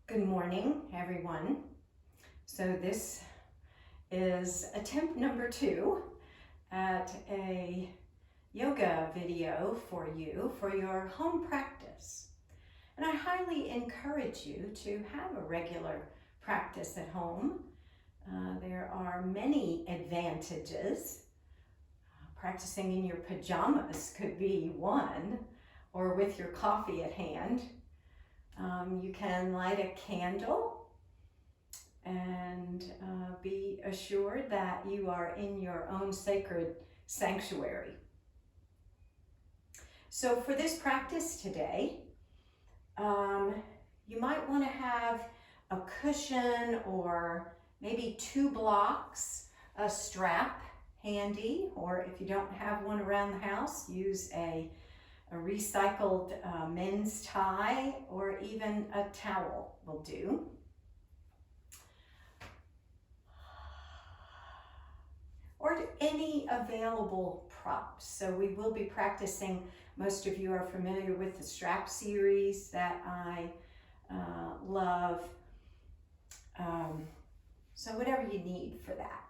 Good morning, everyone. So this is attempt number 2 at a yoga video for you for your home practice. And I highly encourage you to have a regular practice at home. There are many advantages. Practicing in your pajamas could be one, or with your coffee at hand. You can light a candle and be assured that you are in your own sacred sanctuary. So for this practice today, you might want to have a cushion or maybe 2 blocks, a strap handy, or if you don't have one around the house, use a recycled men's tie, or even a towel will do. Or any available props. So we will be practicing, most of you are familiar with the strap series that I love. So whatever you need for that.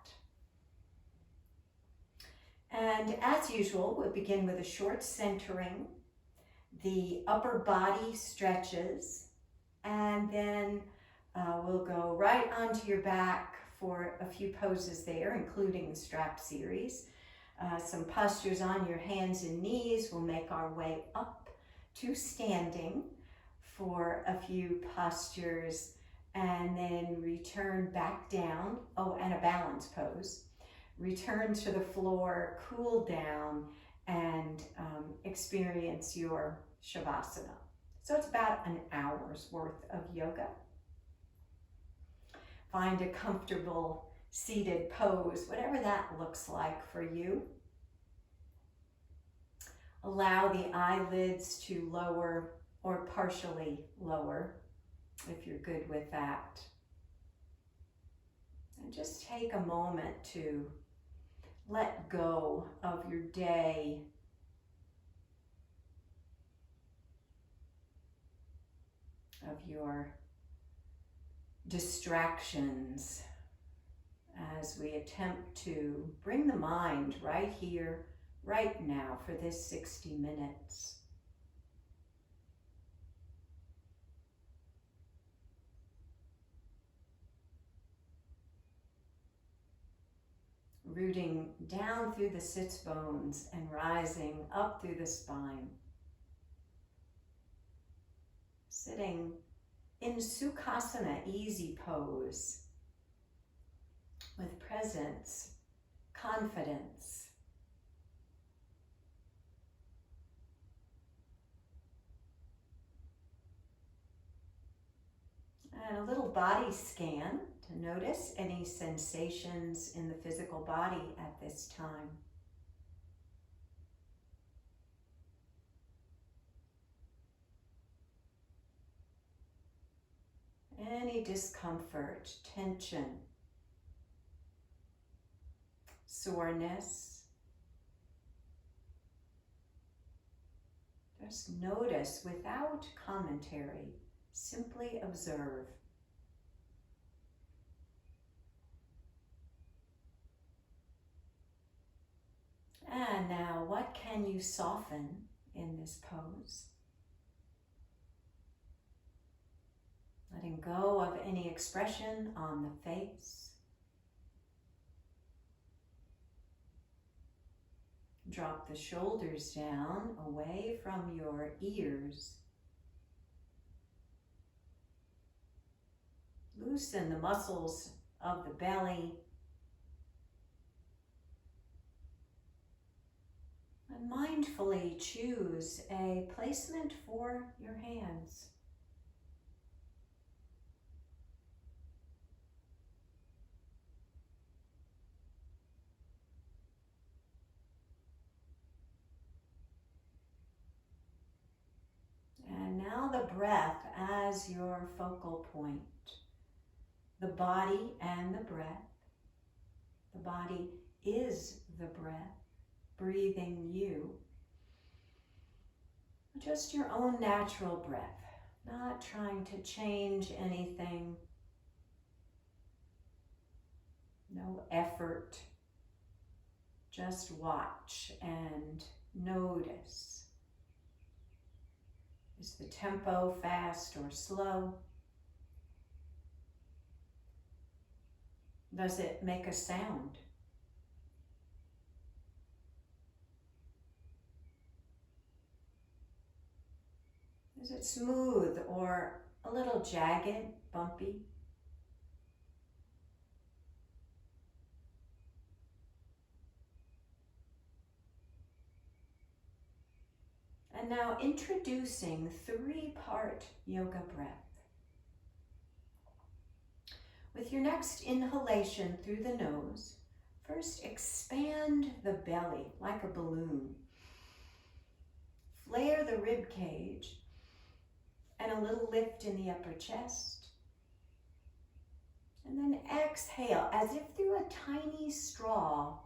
And as usual, we'll begin with a short centering, the upper body stretches, and then we'll go right onto your back for a few poses there, including the strap series. Some postures on your hands and knees. We'll make our way up to standing for a few postures, and then return back down. Oh, and a balance pose. Return to the floor, cool down, and experience your Shavasana. So it's about an hour's worth of yoga. Find a comfortable seated pose, whatever that looks like for you. Allow the eyelids to lower or partially lower if you're good with that. And just take a moment to let go of your day. Of your distractions as we attempt to bring the mind right here, right now for this 60 minutes. Rooting down through the sits bones and rising up through the spine. Sitting in Sukhasana, easy pose, with presence, confidence. And a little body scan to notice any sensations in the physical body at this time. Any discomfort, tension, soreness. Just notice without commentary. Simply observe. And now, what can you soften in this pose? Letting go of any expression on the face. Drop the shoulders down away from your ears. Loosen the muscles of the belly. And mindfully choose a placement for your hands. And now the breath as your focal point. The body and the breath. The body is the breath, breathing you. Just your own natural breath. not trying to change anything. No effort. Just watch and notice. Is the tempo fast or slow? Does it make a sound? Is it smooth or a little jagged, bumpy? And now introducing 3-part yoga breath. With your next inhalation through the nose, first expand the belly like a balloon. Flare the rib cage and a little lift in the upper chest. And then exhale as if through a tiny straw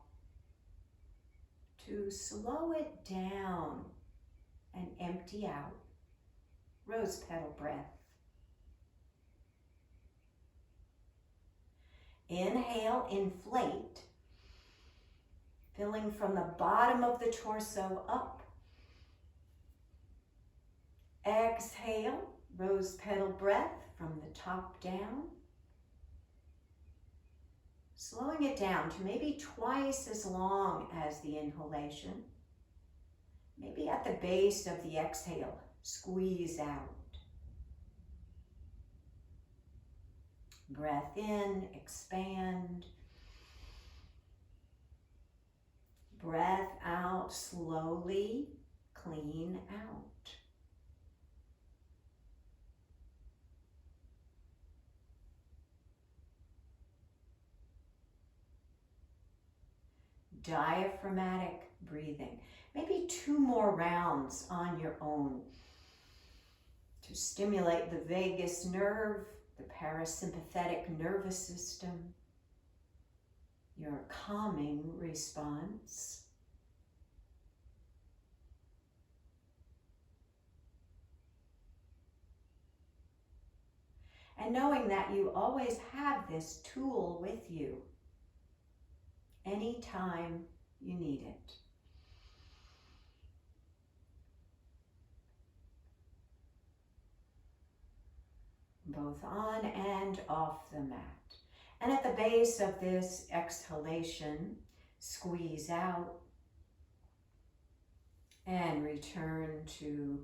to slow it down and empty out. Rose petal breath. Inhale, inflate, filling from the bottom of the torso up. Exhale, rose petal breath from the top down. Slowing it down to maybe twice as long as the inhalation. Maybe at the base of the exhale, squeeze out. Breath in, expand. Breath out, slowly clean out. Diaphragmatic breathing. Maybe 2 more rounds on your own to stimulate the vagus nerve, the parasympathetic nervous system, your calming response. And knowing that you always have this tool with you anytime you need it. Both on and off the mat. And at the base of this exhalation, squeeze out and return to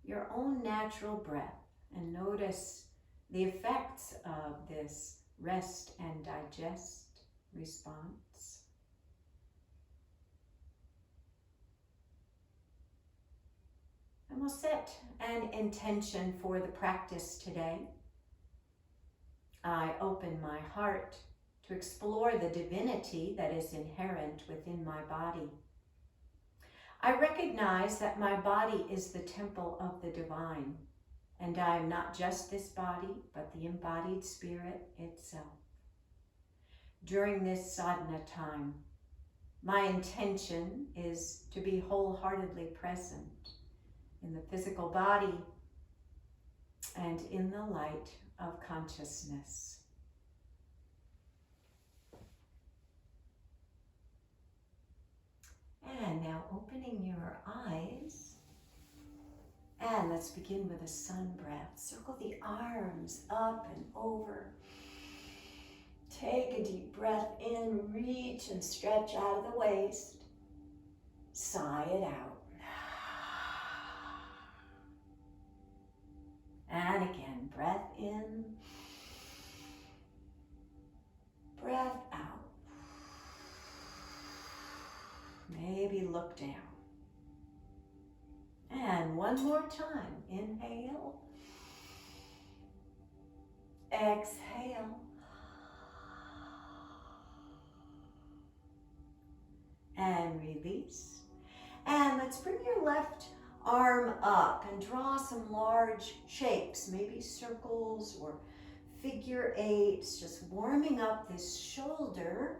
your own natural breath and notice the effects of this rest and digest response. And we'll set an intention for the practice today. I open my heart to explore the divinity that is inherent within my body. I recognize that my body is the temple of the divine, and I am not just this body, but the embodied spirit itself. During this sadhana time, my intention is to be wholeheartedly present in the physical body and in the light of consciousness. And now opening your eyes, and let's begin with a sun breath. Circle the arms up and over. Take a deep breath in, reach and stretch out of the waist. Sigh it out. And again, breath in, breath out. Maybe look down. And one more time, inhale, exhale, and release. And let's bring your left arm up and draw some large shapes, maybe circles or figure eights, just warming up this shoulder.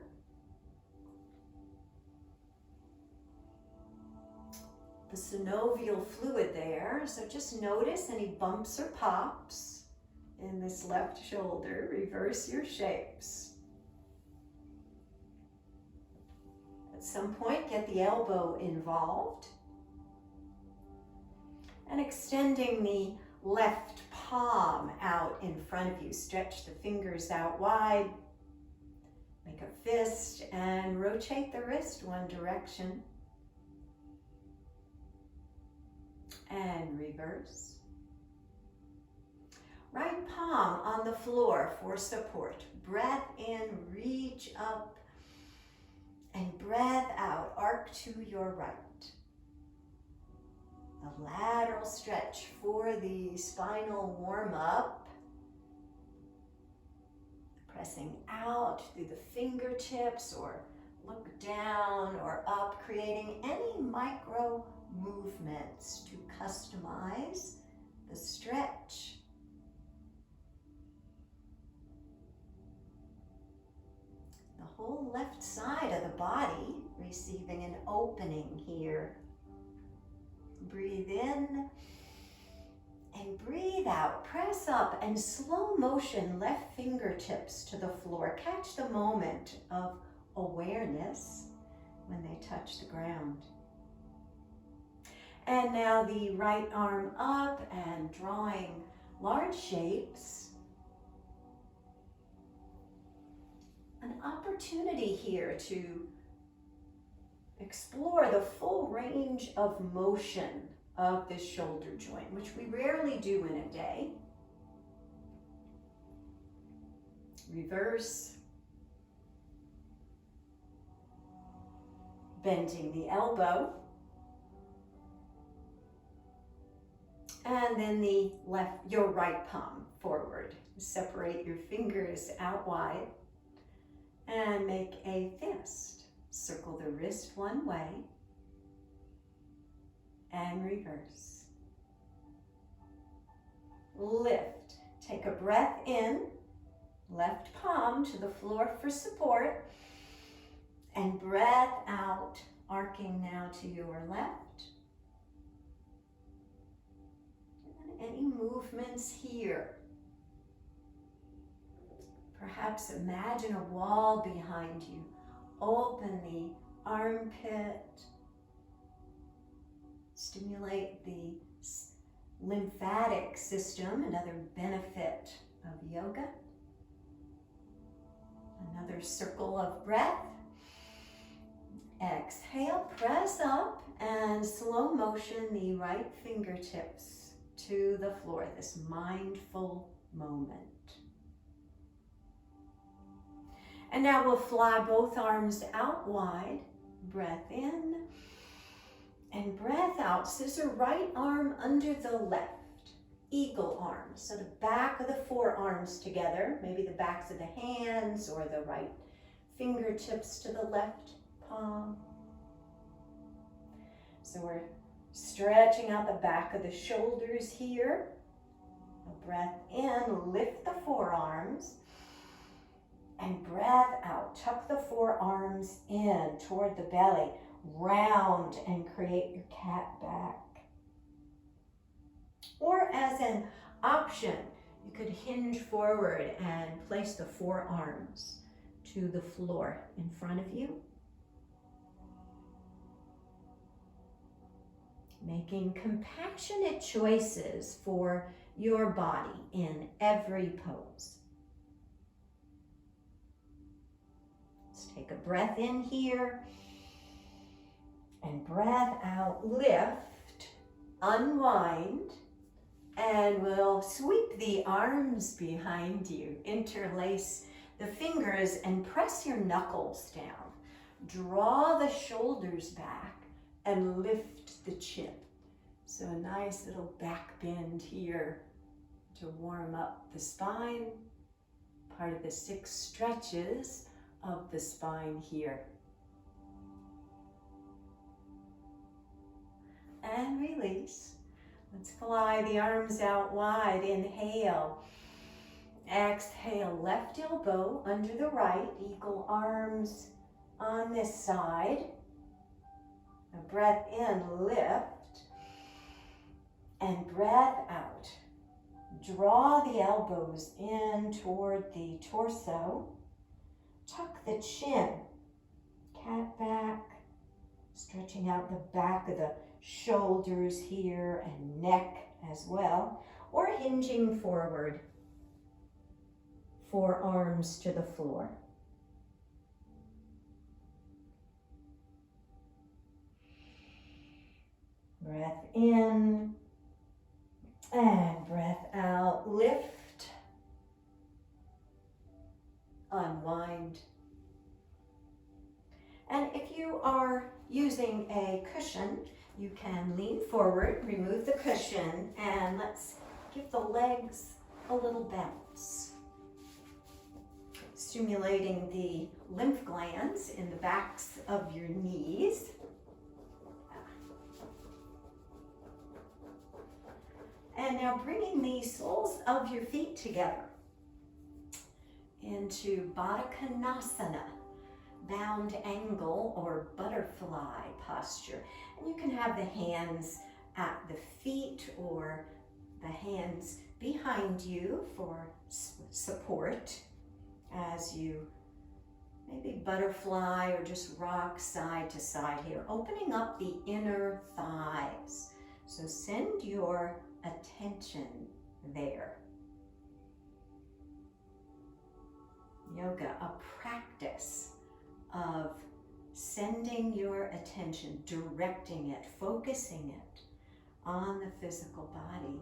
the synovial fluid there. So just notice any bumps or pops in this left shoulder. Reverse your shapes. At some point, get the elbow involved. And extending the left palm out in front of you. Stretch the fingers out wide. Make a fist and rotate the wrist one direction. And reverse. Right palm on the floor for support. Breath in, reach up. And breath out, arc to your right. A lateral stretch for the spinal warm-up. Pressing out through the fingertips or look down or up, creating any micro movements to customize the stretch. The whole left side of the body receiving an opening here. Breathe in and breathe out. Press up and slow motion left fingertips to the floor. Catch the moment of awareness when they touch the ground. And now the right arm up and drawing large shapes. An opportunity here to explore the full range of motion of this shoulder joint, which we rarely do in a day. Reverse. Bending the elbow. And then your right palm forward. Separate your fingers out wide and make a fist. Circle the wrist one way and reverse. Lift. Take a breath in, left palm to the floor for support, and breath out, arcing now to your left. And any movements here. Perhaps imagine a wall behind you. Open the armpit. Stimulate the lymphatic system, another benefit of yoga. Another circle of breath. Exhale, press up and slow motion the right fingertips to the floor, this mindful moment. And now we'll fly both arms out wide. Breath in and breath out. Scissor right arm under the left. Eagle arms. So the back of the forearms together. Maybe the backs of the hands or the right fingertips to the left palm. So we're stretching out the back of the shoulders here. A breath in, lift the forearms. And breath out, tuck the forearms in toward the belly, round and create your cat back. Or as an option, you could hinge forward and place the forearms to the floor in front of you. Making compassionate choices for your body in every pose. Take a breath in here and breath out, lift, unwind, and we'll sweep the arms behind you. Interlace the fingers and press your knuckles down. Draw the shoulders back and lift the chin. So a nice little back bend here to warm up the spine, part of the 6 stretches of the spine here. And release. Let's fly the arms out wide. Inhale. Exhale, left elbow under the right. Eagle arms on this side. A breath in, lift. And breath out. Draw the elbows in toward the torso. Tuck the chin. Cat back. Stretching out the back of the shoulders here and neck as well. Or hinging forward. Forearms to the floor. Breath in and breath out. Lift, unwind. And if you are using a cushion, you can lean forward, remove the cushion, and let's give the legs a little bounce. Stimulating the lymph glands in the backs of your knees. And now bringing the soles of your feet together into Baddha Konasana, bound angle or butterfly posture. And you can have the hands at the feet or the hands behind you for support as you maybe butterfly or just rock side to side here, opening up the inner thighs. So send your attention there. Yoga, a practice of sending your attention, directing it, focusing it on the physical body.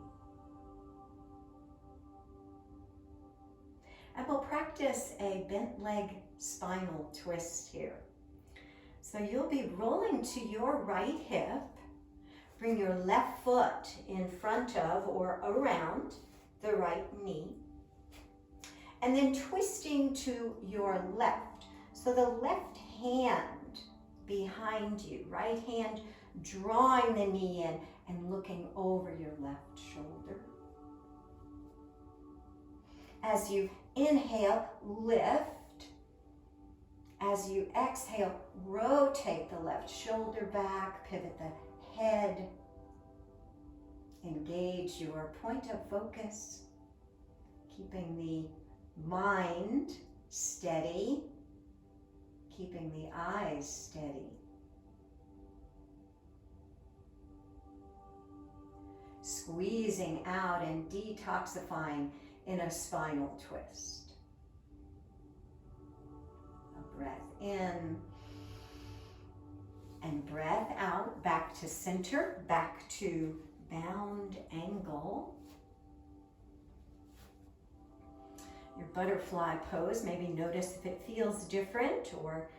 And we'll practice a bent leg spinal twist here. So you'll be rolling to your right hip. Bring your left foot in front of or around the right knee. And then twisting to your left. So the left hand behind you, right hand drawing the knee in and looking over your left shoulder. As you inhale, lift. As you exhale, rotate the left shoulder back, pivot the head. Engage your point of focus, keeping the mind steady, keeping the eyes steady. Squeezing out and detoxifying in a spinal twist. A breath in and breath out, back to center, back to bound angle. Your butterfly pose, maybe notice if it feels different or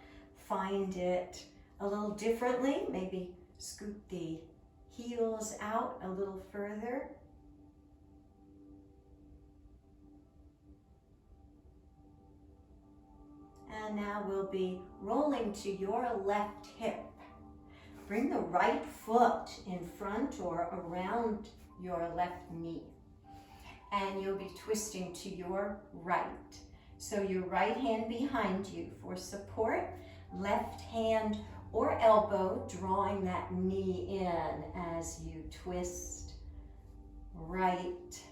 find it a little differently. Maybe scoot the heels out a little further. And now we'll be rolling to your left hip. Bring the right foot in front or around your left knee. And you'll be twisting to your right. So your right hand behind you for support, left hand or elbow drawing that knee in as you twist right.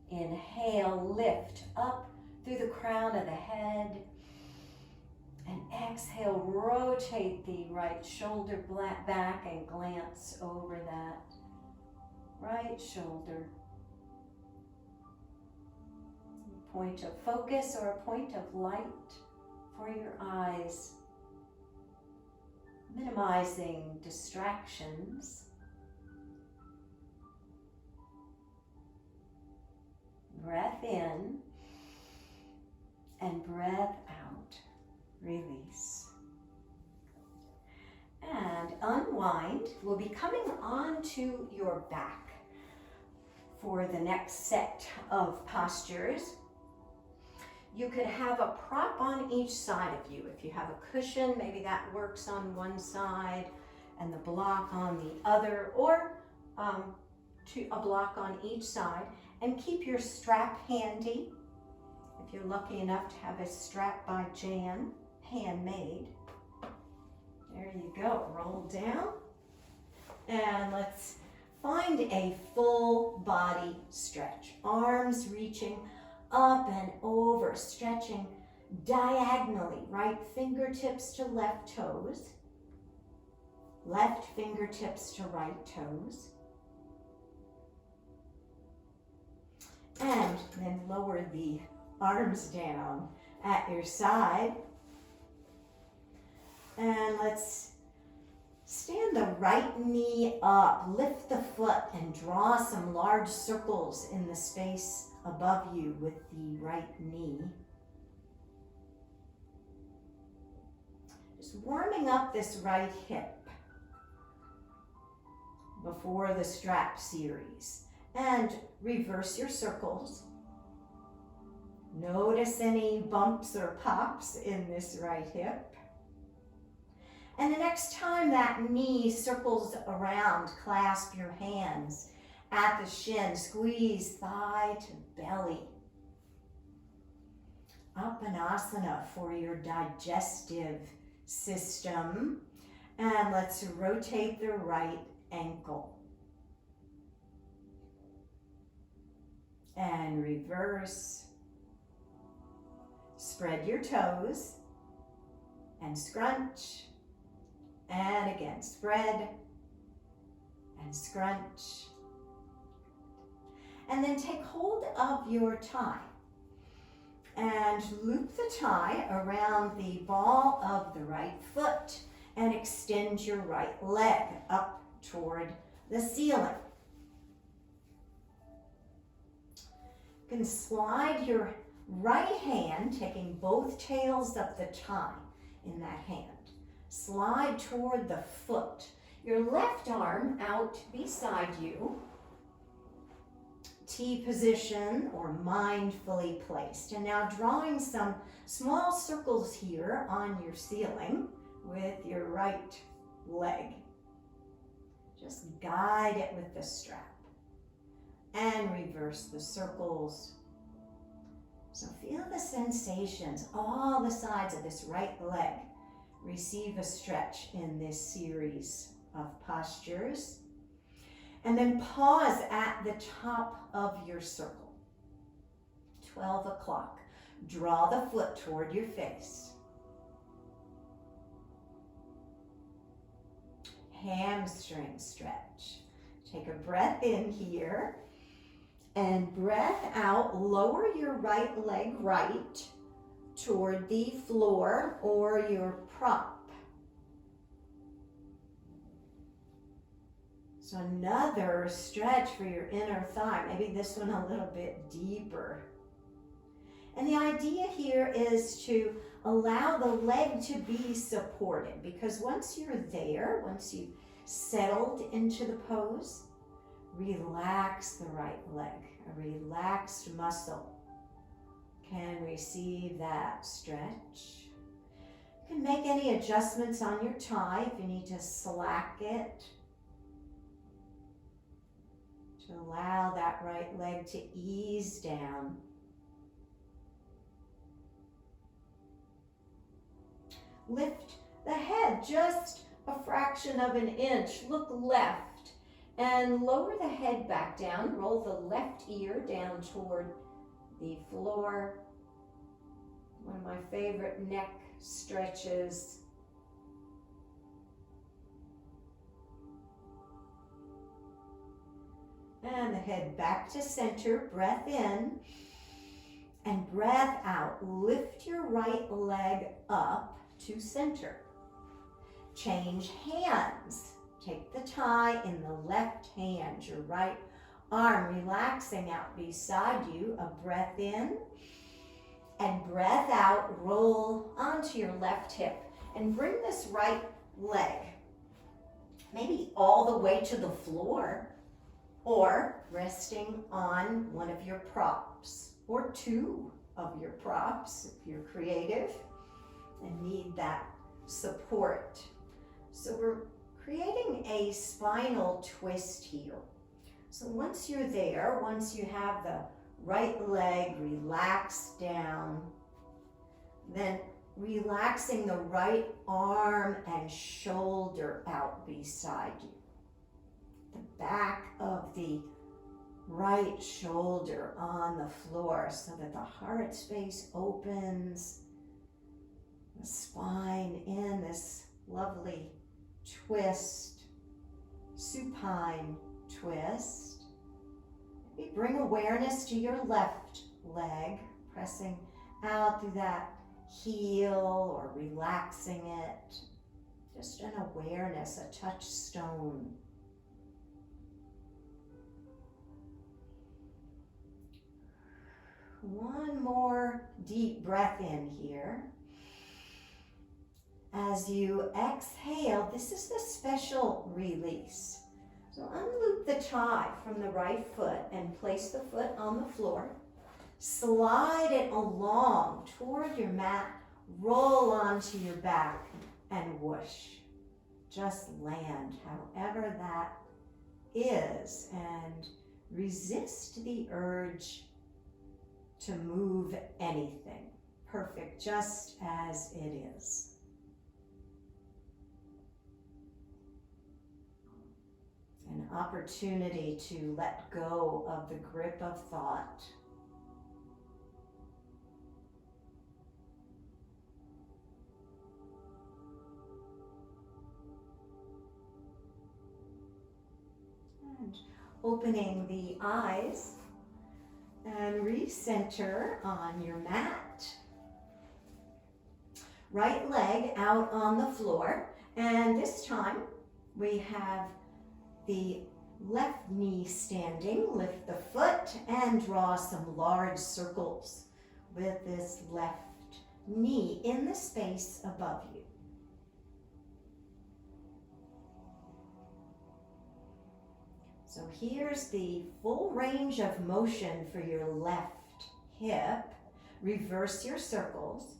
Inhale, lift up through the crown of the head. And exhale, rotate the right shoulder back and glance over that right shoulder. Point of focus or a point of light for your eyes. Minimizing distractions. Breath in and breath out. Release. And unwind. We'll be coming onto your back for the next set of postures. You could have a prop on each side of you. If you have a cushion, maybe that works on one side and the block on the other, or a block on each side. And keep your strap handy. If you're lucky enough to have a strap by Jan, handmade. There you go. Roll down. And let's find a full body stretch. Arms reaching up and over, stretching diagonally. Right fingertips to left toes. Left fingertips to right toes. And then lower the arms down at your side. And let's stand the right knee up, lift the foot, and draw some large circles in the space above you with the right knee. Just warming up this right hip before the strap series. And reverse your circles. Notice any bumps or pops in this right hip. And the next time that knee circles around, clasp your hands at the shin, squeeze thigh to belly. Uttanasana for your digestive system. And let's rotate the right ankle. And reverse. Spread your toes and scrunch. And again, spread and scrunch. And then take hold of your tie and loop the tie around the ball of the right foot and extend your right leg up toward the ceiling. You can slide your right hand, taking both tails of the tie in that hand. Slide toward the foot. Your left arm out beside you. T position or mindfully placed. And now drawing some small circles here on your ceiling with your right leg. Just guide it with the strap. And reverse the circles. So feel the sensations, all the sides of this right leg. Receive a stretch in this series of postures. And then pause at the top of your circle. 12 o'clock. Draw the foot toward your face. Hamstring stretch. Take a breath in here. And breath out. Lower your right leg right toward the floor or your prop. So another stretch for your inner thigh, maybe this one a little bit deeper. And the idea here is to allow the leg to be supported, because once you're there, once you've settled into the pose, relax the right leg. A relaxed muscle can receive that stretch. You can make any adjustments on your tie if you need to slack it, to allow that right leg to ease down. Lift the head just a fraction of an inch. Look left and lower the head back down. Roll the left ear down toward the floor. One of my favorite neck stretches. And the head back to center. Breath in and breath out. Lift your right leg up to center. Change hands. Take the tie in the left hand, your right arm relaxing out beside you. A breath in and breath out. Roll onto your left hip and bring this right leg maybe all the way to the floor, or resting on one of your props or two of your props if you're creative and need that support. So we're creating a spinal twist here. So once you're there, once you have the right leg relaxed down, then relaxing the right arm and shoulder out beside you. The back of the right shoulder on the floor so that the heart space opens, the spine in this lovely twist, supine twist. Maybe bring awareness to your left leg, pressing out through that heel or relaxing it. Just an awareness, a touchstone. One more deep breath in here. As you exhale, this is the special release. So unloop the tie from the right foot and place the foot on the floor. Slide it along toward your mat, roll onto your back, and whoosh. Just land however that is and resist the urge to move anything. Perfect just as it is. An opportunity to let go of the grip of thought. And opening the eyes and recenter on your mat. Right leg out on the floor, and this time we have the left knee standing. Lift the foot and draw some large circles with this left knee in the space above you. So here's the full range of motion for your left hip. Reverse your circles.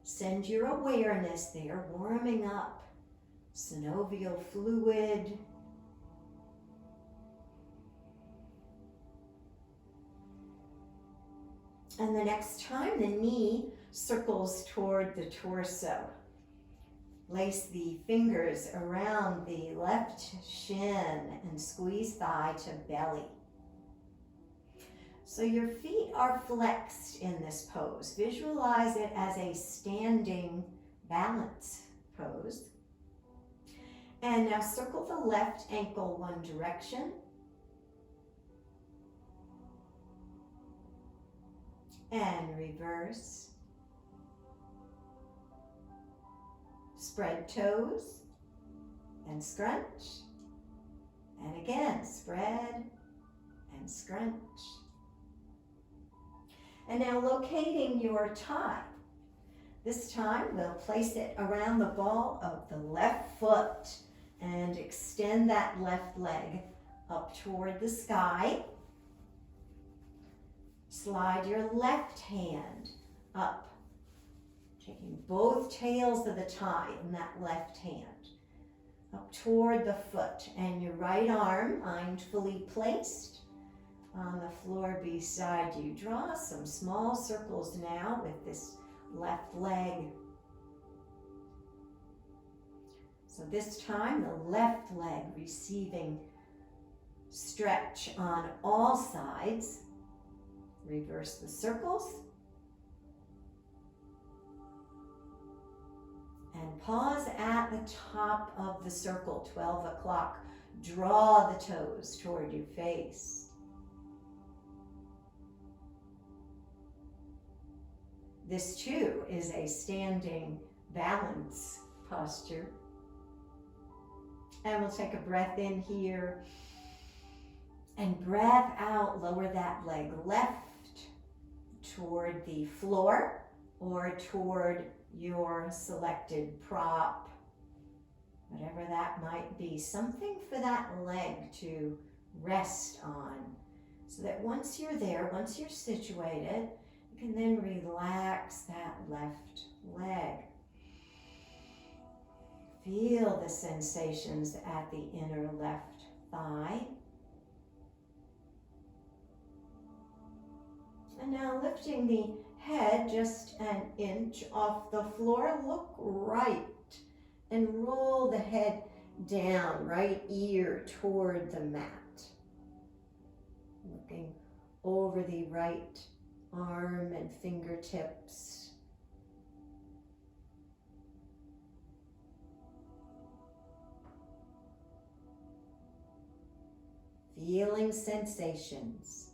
Send your awareness there, warming up synovial fluid. And the next time the knee circles toward the torso. Place the fingers around the left shin and squeeze thigh to belly. So your feet are flexed in this pose. Visualize it as a standing balance pose. And now circle the left ankle one direction. And reverse. Spread toes and scrunch. And again, spread and scrunch. And now locating your tie. This time we'll place it around the ball of the left foot and extend that left leg up toward the sky. Slide your left hand up, taking both tails of the tie in that left hand up toward the foot, and your right arm mindfully placed on the floor beside you. Draw some small circles now with this left leg. So this time the left leg receiving stretch on all sides. Reverse the circles. And pause at the top of the circle, 12 o'clock. Draw the toes toward your face. This too is a standing balance posture. And we'll take a breath in here. And breath out, lower that leg left toward the floor or toward your selected prop, whatever that might be, something for that leg to rest on, so that once you're there, once you're situated, you can then relax that left leg. Feel the sensations at the inner left thigh. And now lifting the head just an inch off the floor. Look right and roll the head down, right ear toward the mat. Looking over the right arm and fingertips. Feeling sensations.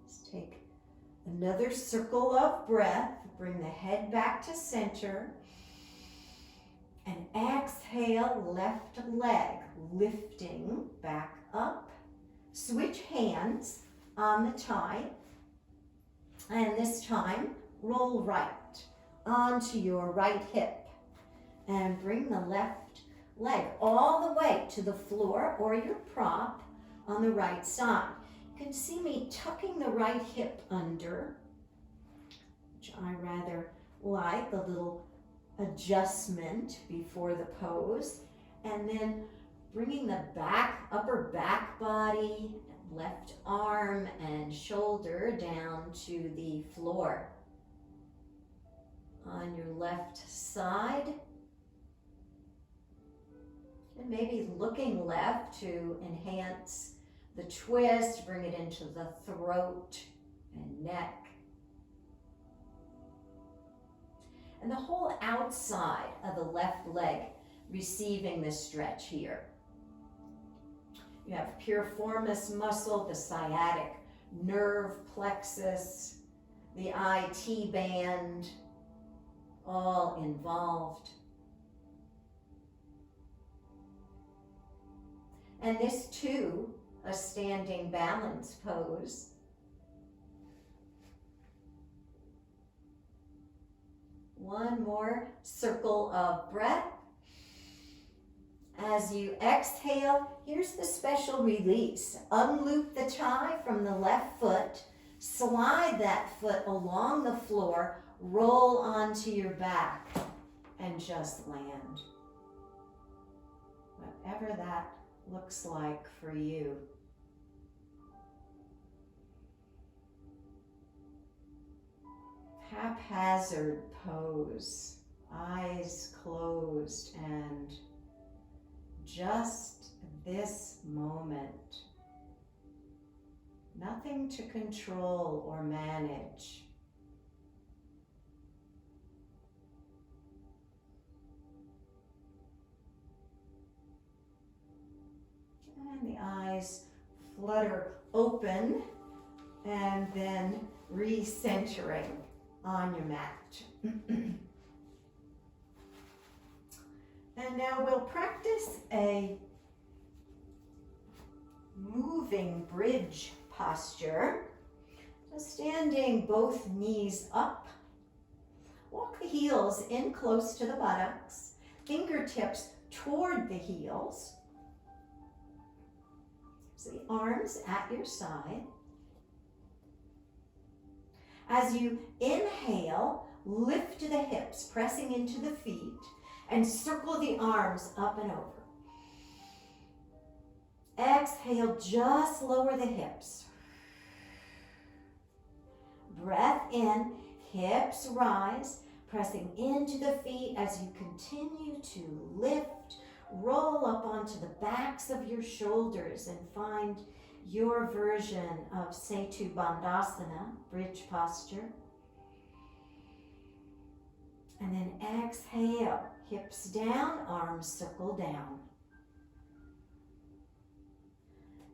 Let's take another circle of breath. Bring the head back to center. And exhale, left leg lifting back up. Switch hands on the tie. And this time, roll right onto your right hip. And bring the left leg all the way to the floor or your prop on the right side. You can see me tucking the right hip under, which I rather like, a little adjustment before the pose. And then bringing the upper back body, left arm and shoulder down to the floor. On your left side, and maybe looking left to enhance the twist, bring it into the throat and neck. And the whole outside of the left leg receiving this stretch here. You have piriformis muscle, the sciatic nerve plexus, the IT band, all involved. And this too, a standing balance pose. One more circle of breath. As you exhale, here's the special release. Unloop the tie from the left foot, slide that foot along the floor, roll onto your back, and just land. Whatever that looks like for you. Haphazard pose, eyes closed, and just this moment. Nothing to control or manage. And the eyes flutter open and then recentering on your mat. And now we'll practice a moving bridge posture. So standing both knees up. Walk the heels in close to the buttocks, fingertips toward the heels. So the arms at your side. As you inhale, lift the hips, pressing into the feet, and circle the arms up and over. Exhale, just lower the hips. Breath in, hips rise, pressing into the feet as you continue to lift. Roll up onto the backs of your shoulders and find your version of Setu Bandhasana, bridge posture. And then exhale, hips down, arms circle down.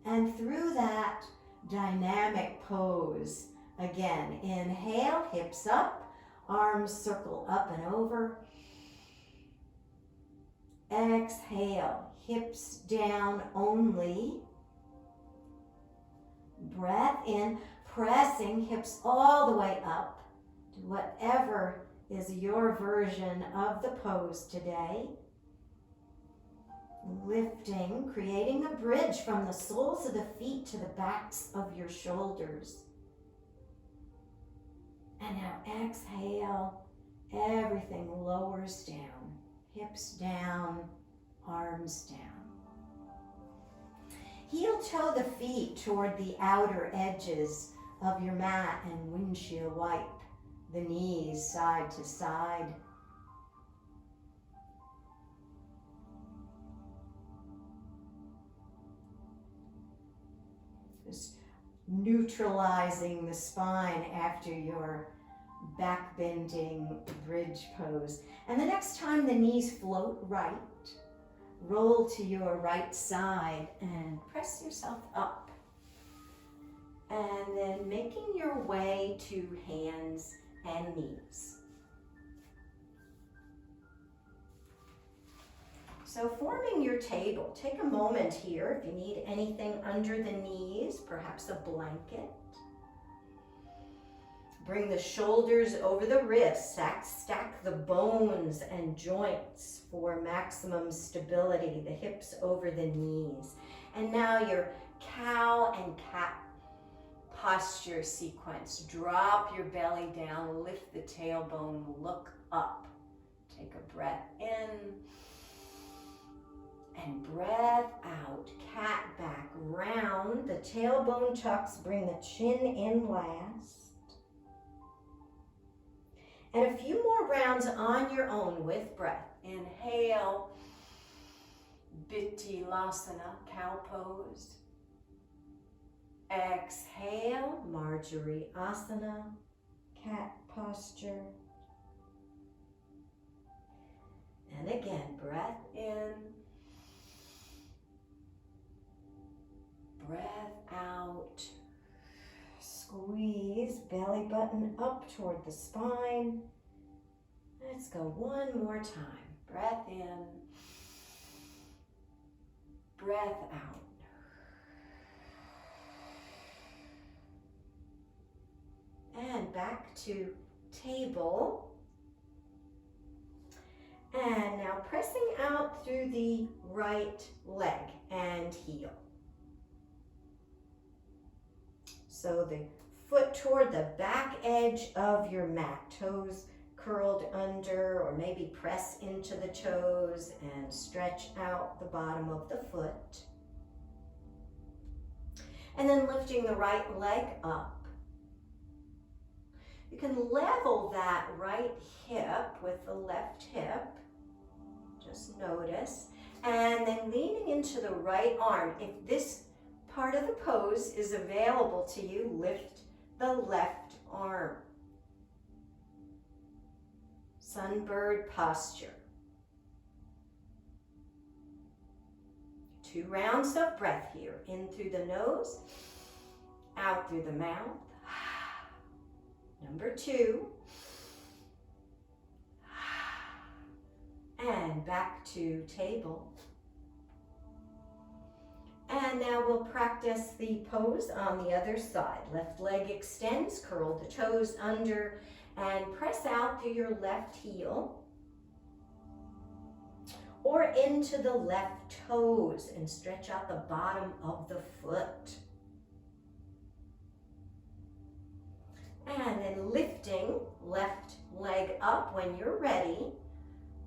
And through that dynamic pose, again, inhale, hips up, arms circle up and over. Exhale, hips down only. Breath in, pressing hips all the way up to whatever is your version of the pose today. Lifting, creating a bridge from the soles of the feet to the backs of your shoulders. And now exhale, everything lowers down, hips down, arms down. Heel toe the feet toward the outer edges of your mat and windshield wipe the knees side to side. Just neutralizing the spine after your back bending bridge pose. And the next time the knees float right, roll to your right side and press yourself up. And then making your way to hands and knees. So forming your table, take a moment here if you need anything under the knees, perhaps a blanket. Bring the shoulders over the wrists, stack the bones and joints for maximum stability, the hips over the knees. And now your cow and cat posture sequence. Drop your belly down, lift the tailbone, look up. Take a breath in and breath out. Cat back, round, the tailbone tucks, bring the chin in last. And a few more rounds on your own with breath. Inhale, Bittilasana, cow pose. Exhale, Marjorie Asana, cat posture. And again, breath in, breath out. Squeeze belly button up toward the spine. Let's go one more time. Breath in, breath out. And back to table. And now pressing out through the right leg and heel. So the foot toward the back edge of your mat, toes curled under, or maybe press into the toes and stretch out the bottom of the foot. And then lifting the right leg up. You can level that right hip with the left hip. Just notice. And then leaning into the right arm. If this part of the pose is available to you, lift the left arm. Sunbird posture. 2 rounds of breath here. In through the nose, out through the mouth. Number 2. And back to table. And now we'll practice the pose on the other side. Left leg extends, curl the toes under, and press out through your left heel or into the left toes and stretch out the bottom of the foot. And then lifting left leg up when you're ready.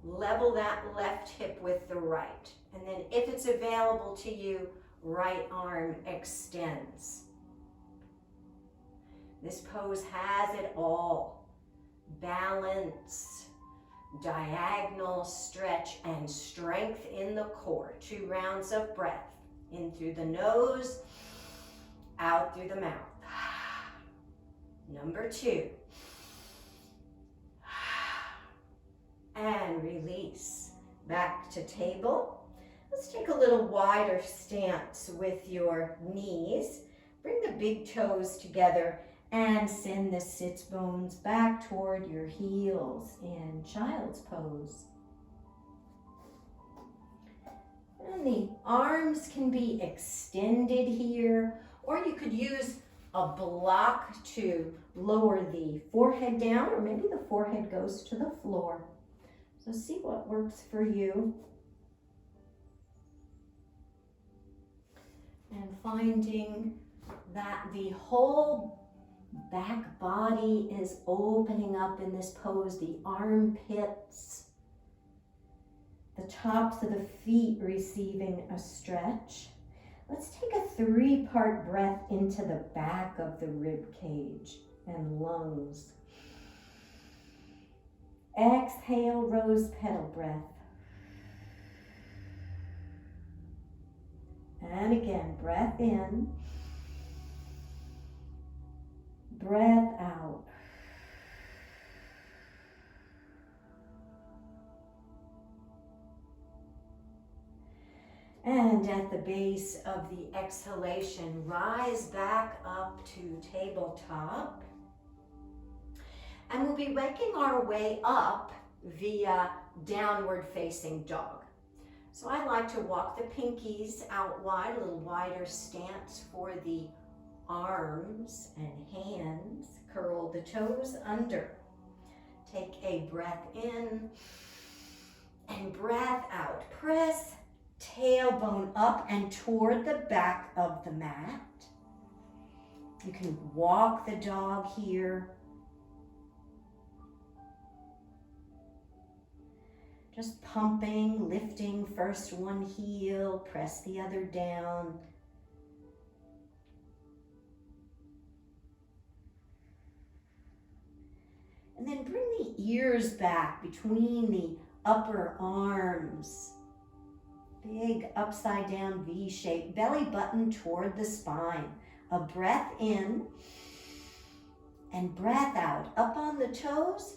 Level that left hip with the right. And then if it's available to you, right arm extends. This pose has it all. Balance, diagonal stretch, and strength in the core. 2 rounds of breath. In through the nose, out through the mouth. Number 2. And release. Back to table. Let's take a little wider stance with your knees. Bring the big toes together and send the sits bones back toward your heels in child's pose. And the arms can be extended here, or you could use a block to lower the forehead down, or maybe the forehead goes to the floor. So see what works for you. And finding that the whole back body is opening up in this pose, the armpits, the tops of the feet receiving a stretch. Let's take a 3-part breath into the back of the rib cage and lungs. Exhale, rose petal breath. And again, breath in, breath out. And at the base of the exhalation, rise back up to tabletop. And we'll be working our way up via downward facing dog. So I like to walk the pinkies out wide, a little wider stance for the arms and hands. Curl the toes under. Take a breath in and breath out. Press tailbone up and toward the back of the mat. You can walk the dog here. Just pumping, lifting first one heel, press the other down. And then bring the ears back between the upper arms. Big upside down V shape, belly button toward the spine. A breath in and breath out. Up on the toes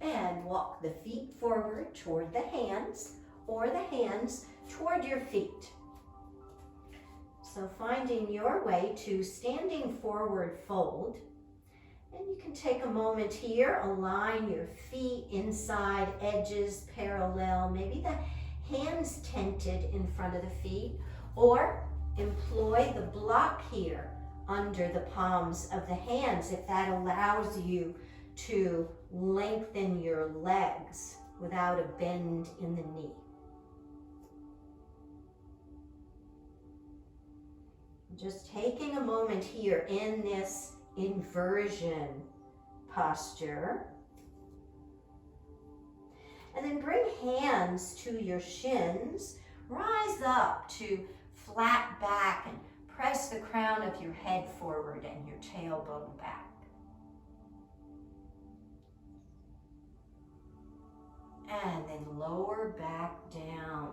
and walk the feet forward toward the hands or the hands toward your feet. So finding your way to standing forward fold. And you can take a moment here, align your feet inside edges parallel, maybe the hands tented in front of the feet, or employ the block here under the palms of the hands if that allows you to lengthen your legs without a bend in the knee. Just taking a moment here in this inversion posture. And then bring hands to your shins. Rise up to flat back and press the crown of your head forward and your tailbone back. And then lower back down.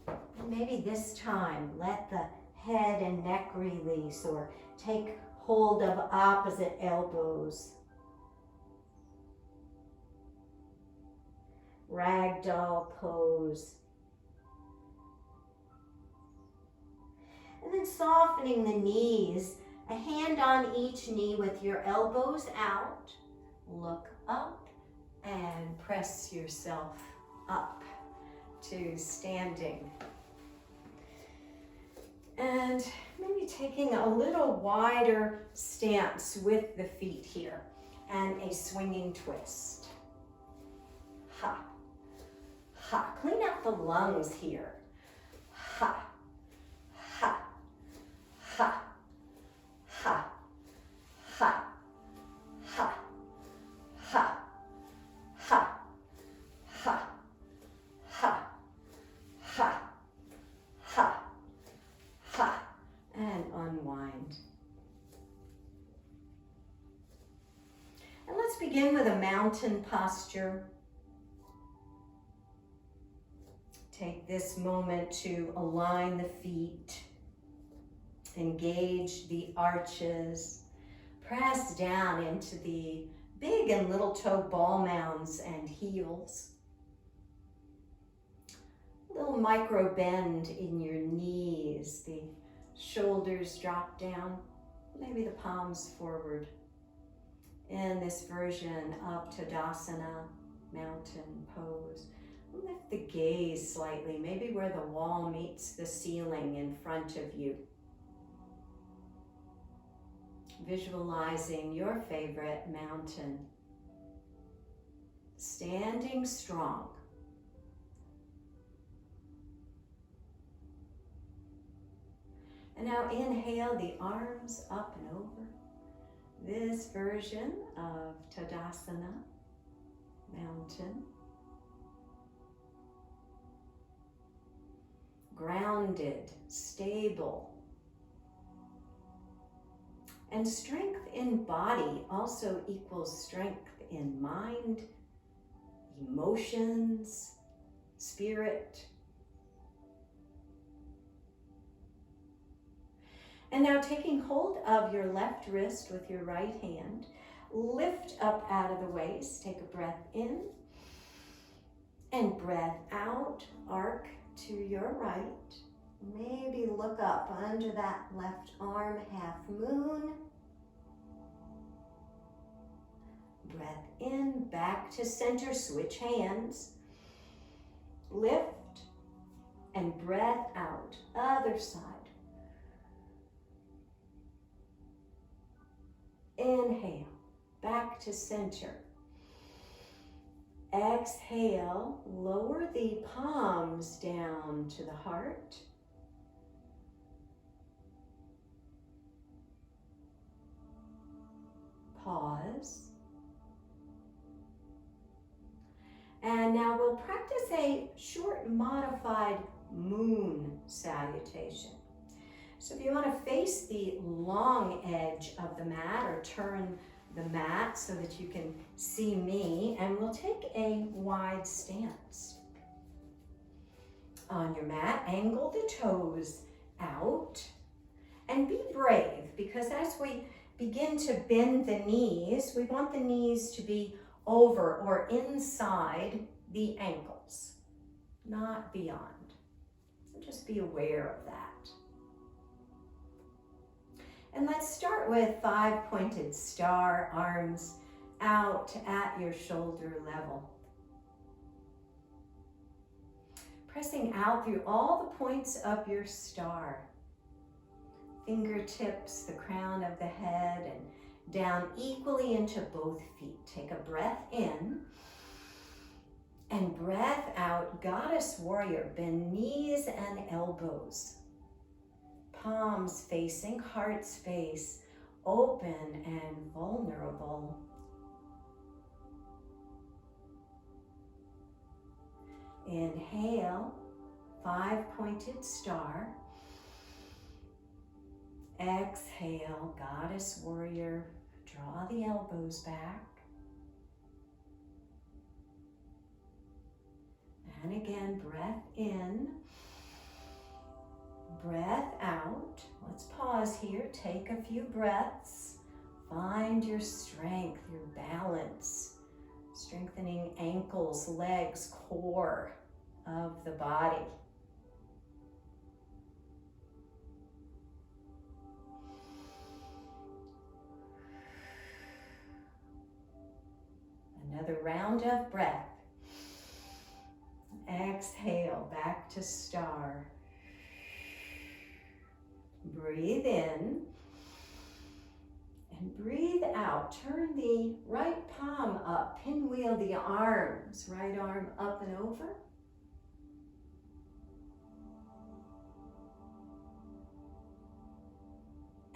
And maybe this time let the head and neck release or take hold of opposite elbows. Ragdoll pose. And then softening the knees, a hand on each knee with your elbows out. Look up and press yourself up to standing. And maybe taking a little wider stance with the feet here and a swinging twist. Ha. Ha. Clean out the lungs here. Ha. Ha. Ha. Ha. Ha. Ha. Ha. Ha. Ha. Ha. Ha. Ha. Ha. And unwind. And let's begin with a mountain posture. Take this moment to align the feet, engage the arches, press down into the big and little toe ball mounds and heels. A little micro bend in your knees, the shoulders drop down, maybe the palms forward. In this version of Tadasana, mountain pose. Lift the gaze slightly, maybe where the wall meets the ceiling in front of you. Visualizing your favorite mountain. Standing strong. And now inhale the arms up and over. This version of Tadasana, mountain. Ground grounded, stable. And strength in body also equals strength in mind, emotions, spirit. And now taking hold of your left wrist with your right hand, lift up out of the waist, take a breath in, and breath out, arc to your right. Maybe look up under that left arm, half moon. Breath in, back to center, switch hands. Lift and breath out, other side. Inhale, back to center. Exhale, lower the palms down to the heart. Pause. And now we'll practice a short modified moon salutation. So if you want to face the long edge of the mat or turn the mat so that you can see me, and we'll take a wide stance. On your mat, angle the toes out and be brave, because as we begin to bend the knees, we want the knees to be over or inside the ankles, not beyond. So just be aware of that. And let's start with 5-pointed star, arms out at your shoulder level. Pressing out through all the points of your star. Fingertips, the crown of the head, and down equally into both feet. Take a breath in and breath out, goddess warrior. Bend knees and elbows. Palms facing heart space, open and vulnerable. Inhale, 5-pointed star. Exhale, goddess warrior. Draw the elbows back. And again, breath in. Breath out. Let's pause here. Take a few breaths. Find your strength, your balance. Strengthening ankles, legs, core of the body. Another round of breath. Exhale, back to star. Breathe in and breathe out. Turn the right palm up, pinwheel the arms, right arm up and over.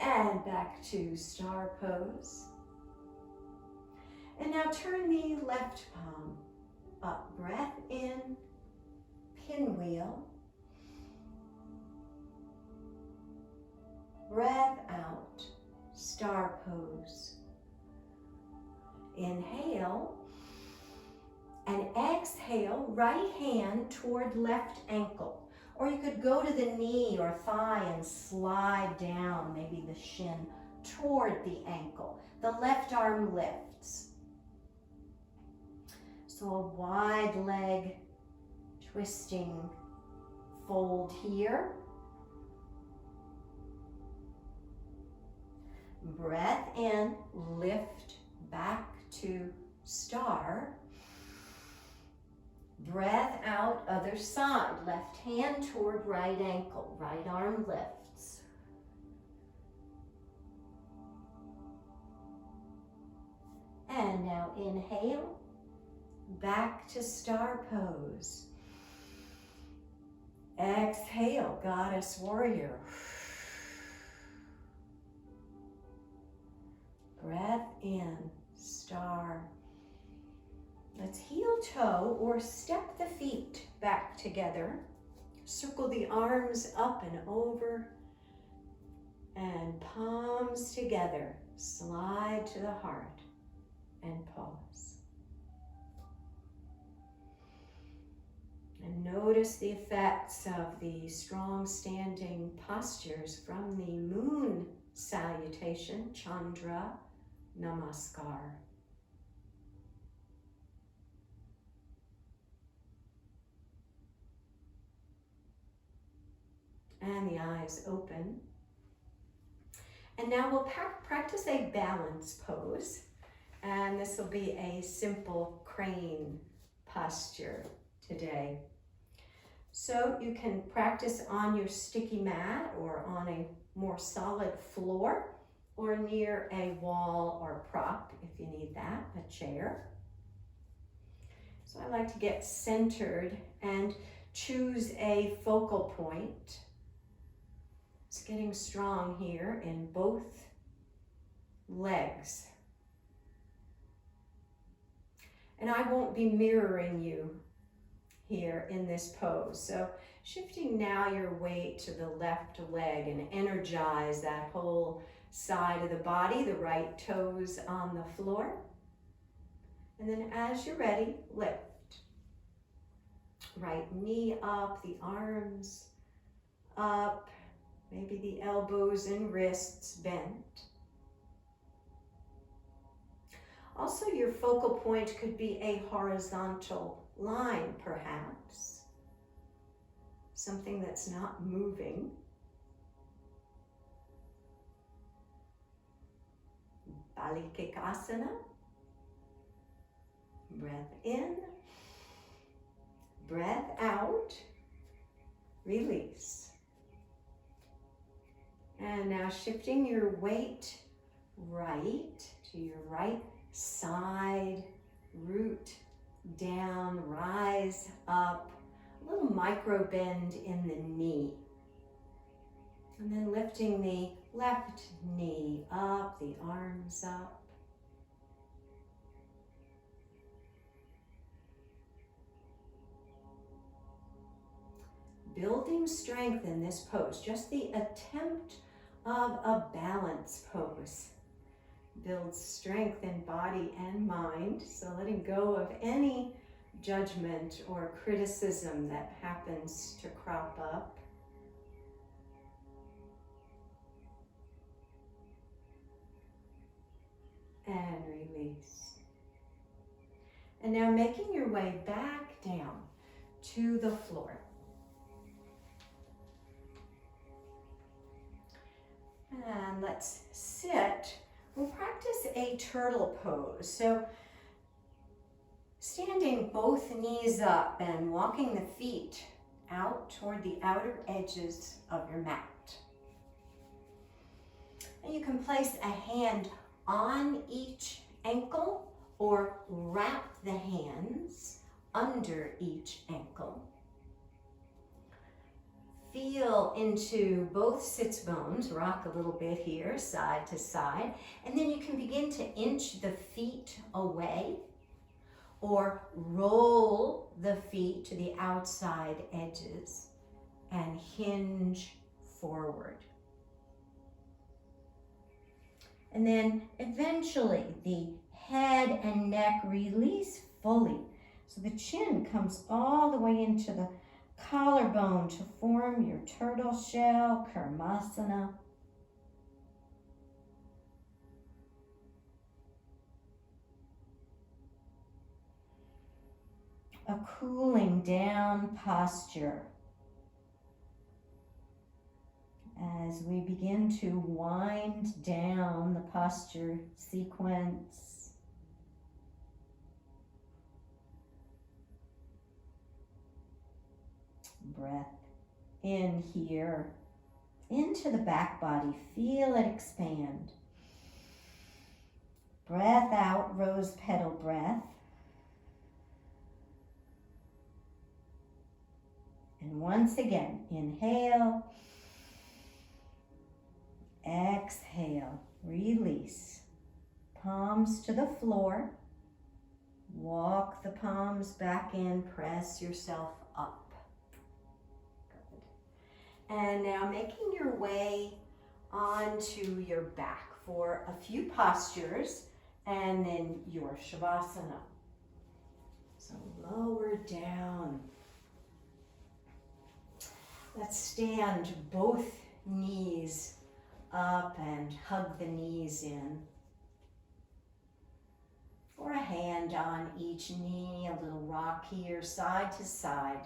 And back to star pose. And now turn the left palm up. Breath in, pinwheel. Breath out, star pose. Inhale and exhale, right hand toward left ankle. Or you could go to the knee or thigh and slide down, maybe the shin, toward the ankle. The left arm lifts. So a wide leg twisting fold here. Breath in, lift back to star. Breath out, other side. Left hand toward right ankle. Right arm lifts. And now inhale, back to star pose. Exhale, goddess warrior. Breath in, star. Let's heel toe or step the feet back together. circle the arms up and over, and palms together, slide to the heart and pause. And notice the effects of the strong standing postures from the moon salutation, Chandra Namaskar. And the eyes open. And now we'll practice a balance pose. And this will be a simple crane posture today. So you can practice on your sticky mat or on a more solid floor or near a wall or prop if you need that, a chair. So I like to get centered and choose a focal point. It's getting strong here in both legs. And I won't be mirroring you here in this pose. So shifting now your weight to the left leg and energize that whole side of the body, the right toes on the floor. And then as you're ready, lift. Right knee up, the arms up, maybe the elbows and wrists bent. Also, your focal point could be a horizontal line, perhaps. Something that's not moving. Balikikasana. Breath in. Breath out. Release. And now shifting your weight right to your right side, root down, rise up, a little micro bend in the knee. And then lifting the left knee up, the arms up. Building strength in this pose, just the attempt of a balance pose builds strength in body and mind. So letting go of any judgment or criticism that happens to crop up. And release. And now making your way back down to the floor. And let's sit. We'll practice a turtle pose. So standing both knees up and walking the feet out toward the outer edges of your mat. And you can place a hand on each ankle or wrap the hands under each ankle. Feel into both sits bones, rock a little bit here, side to side, and then you can begin to inch the feet away or roll the feet to the outside edges and hinge forward. And then eventually the head and neck release fully. So the chin comes all the way into the collarbone to form your turtle shell, Karmasana. A cooling down posture as we begin to wind down the posture sequence. Breath in here, into the back body. Feel it expand. Breath out, rose petal breath. And once again, inhale, exhale, release. Palms to the floor. Walk the palms back in, press yourself up. And now making your way onto your back for a few postures and then your Shavasana. So lower down. Let's stand both knees up and hug the knees in. Or a hand on each knee, a little rock here, side to side.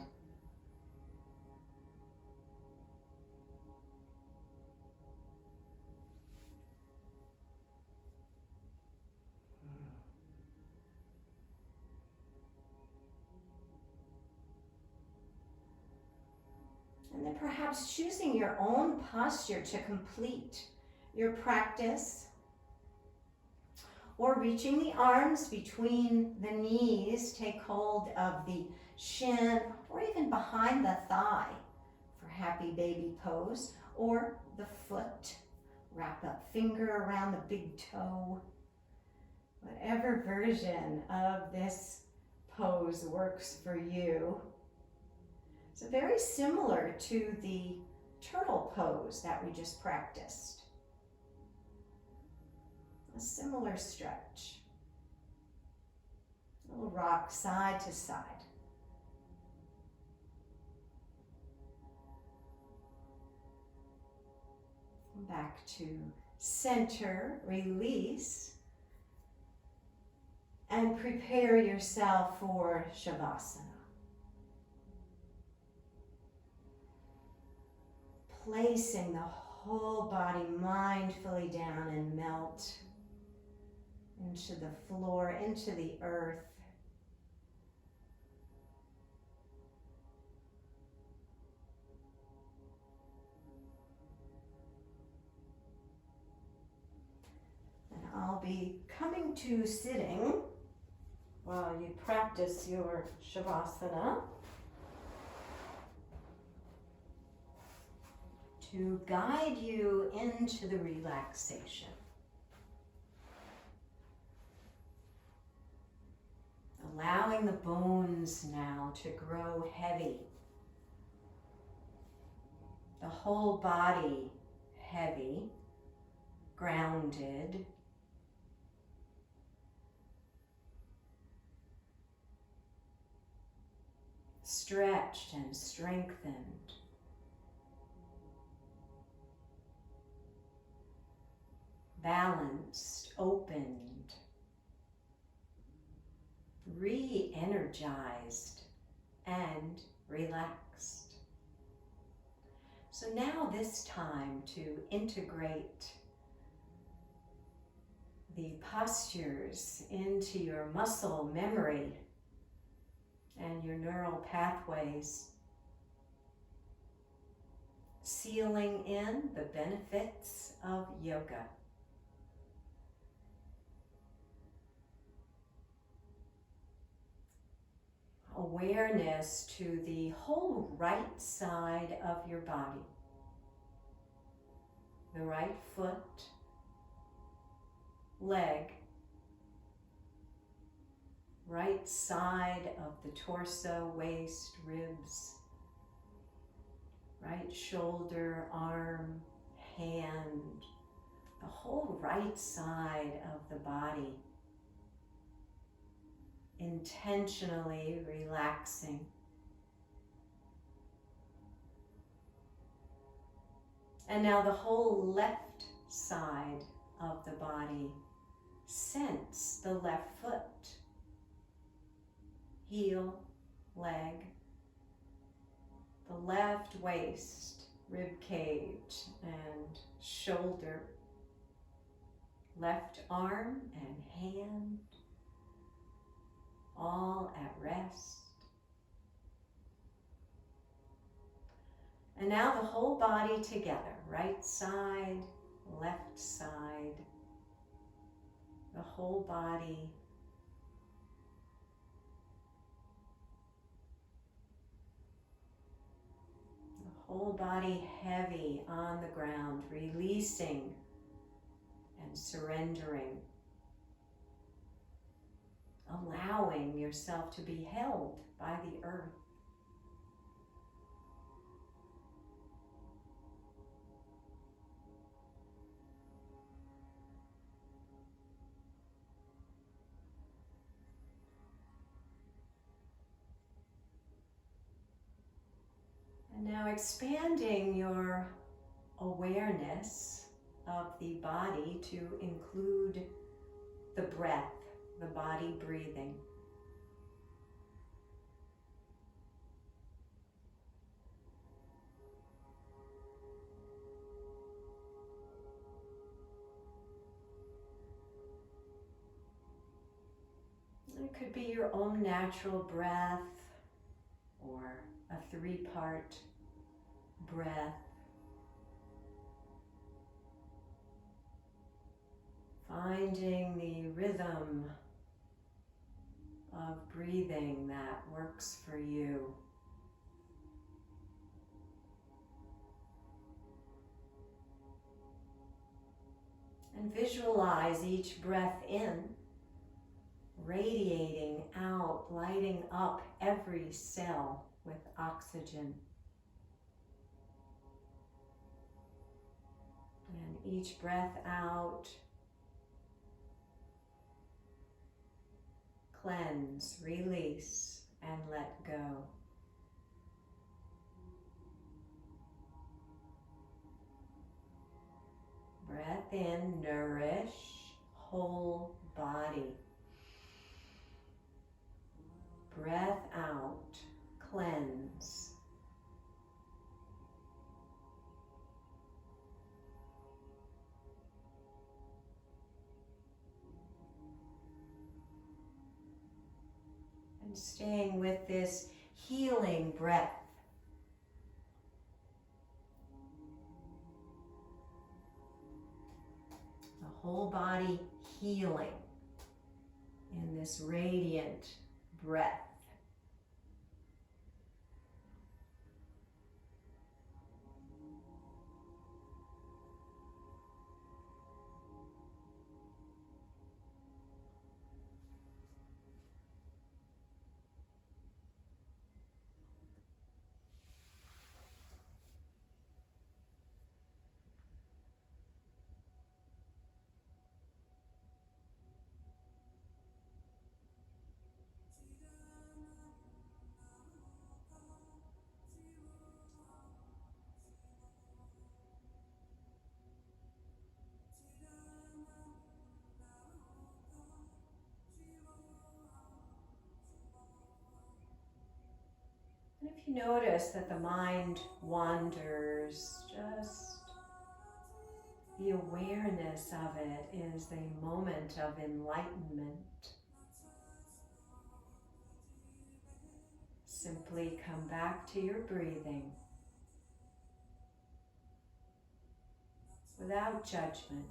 And then perhaps choosing your own posture to complete your practice, or reaching the arms between the knees, take hold of the shin or even behind the thigh for happy baby pose, or the foot, wrap up finger around the big toe. Whatever version of this pose works for you. So very similar to the turtle pose that we just practiced. A similar stretch. A little rock side to side. Back to center, release, and prepare yourself for Shavasana. Placing the whole body mindfully down and melt into the floor, into the earth. And I'll be coming to sitting while you practice your Shavasana to guide you into the relaxation. Allowing the bones now to grow heavy. The whole body heavy, grounded. Stretched and strengthened. Balanced, opened. Re-energized and relaxed. So now this time to integrate the postures into your muscle memory and your neural pathways, sealing in the benefits of yoga. Awareness to the whole right side of your body. The right foot, leg, right side of the torso, waist, ribs, right shoulder, arm, hand, the whole right side of the body. Intentionally relaxing. And now the whole left side of the body. Sense the left foot, heel, leg, the left waist, rib cage and shoulder, left arm and hand, all at rest. And now the whole body together, right side, left side, the whole body. The whole body heavy on the ground, releasing and surrendering. Allowing yourself to be held by the earth. Now expanding your awareness of the body to include the breath, the body breathing. It could be your own natural breath or a three-part breath. Finding the rhythm of breathing that works for you. And visualize each breath in, radiating out, lighting up every cell with oxygen. And each breath out, cleanse, release, and let go. Breath in, nourish, whole body. Breath out, cleanse. And staying with this healing breath. The whole body healing in this radiant breath. And if you notice that the mind wanders, just the awareness of it is a moment of enlightenment. Simply come back to your breathing without judgment.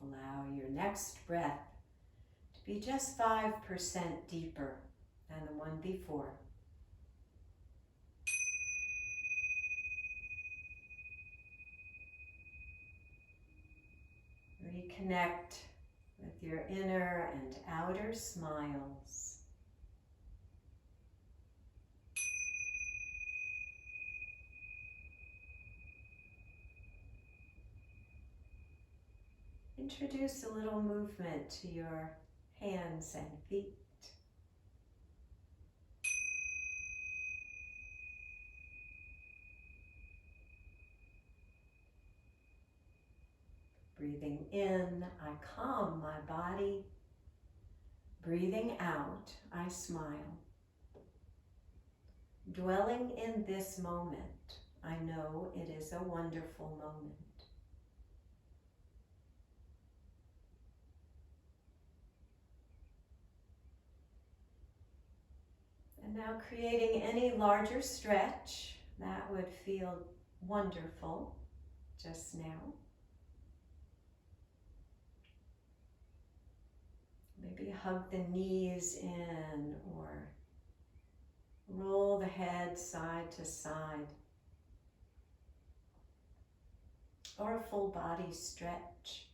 Allow your next breath to be just 5% deeper than the one before. Reconnect with your inner and outer smiles. Introduce a little movement to your hands and feet. Breathing in, I calm my body. Breathing out, I smile. Dwelling in this moment, I know it is a wonderful moment. And now creating any larger stretch that would feel wonderful just now. Maybe hug the knees in or roll the head side to side. Or a full body stretch.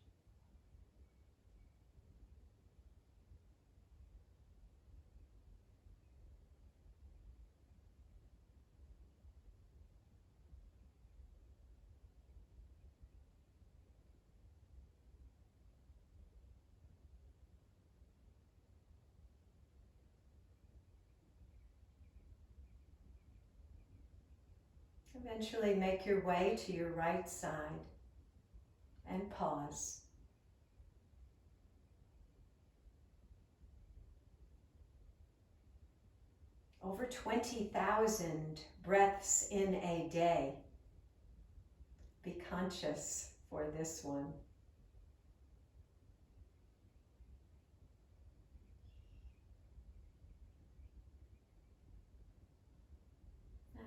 Eventually make your way to your right side and pause. Over 20,000 breaths in a day. Be conscious for this one.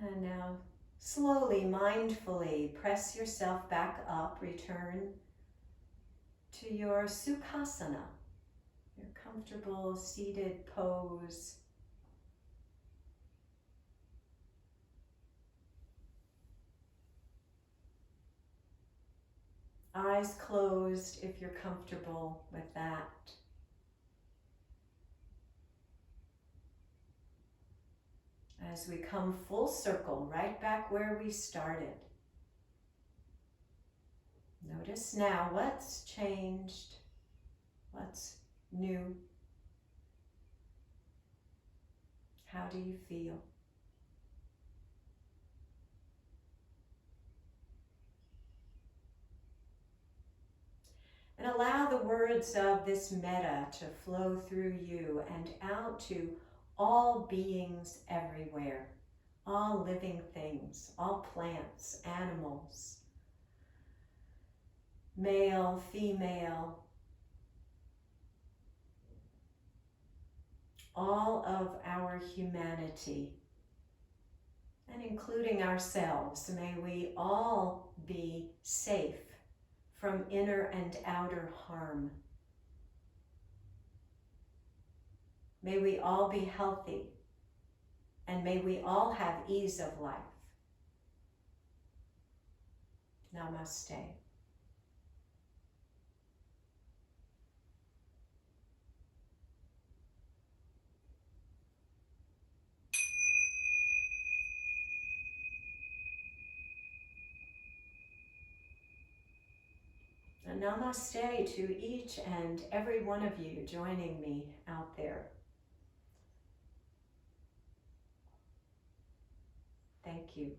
And now slowly, mindfully press yourself back up. Return to your Sukhasana, your comfortable seated pose. Eyes closed if you're comfortable with that. As we come full circle, right back where we started. Notice now what's changed, what's new. How do you feel? And allow the words of this metta to flow through you and out to all beings everywhere, all living things, all plants, animals, male, female, all of our humanity, and including ourselves. May we all be safe from inner and outer harm. May we all be healthy, and may we all have ease of life. Namaste. And namaste to each and every one of you joining me out there. Thank you.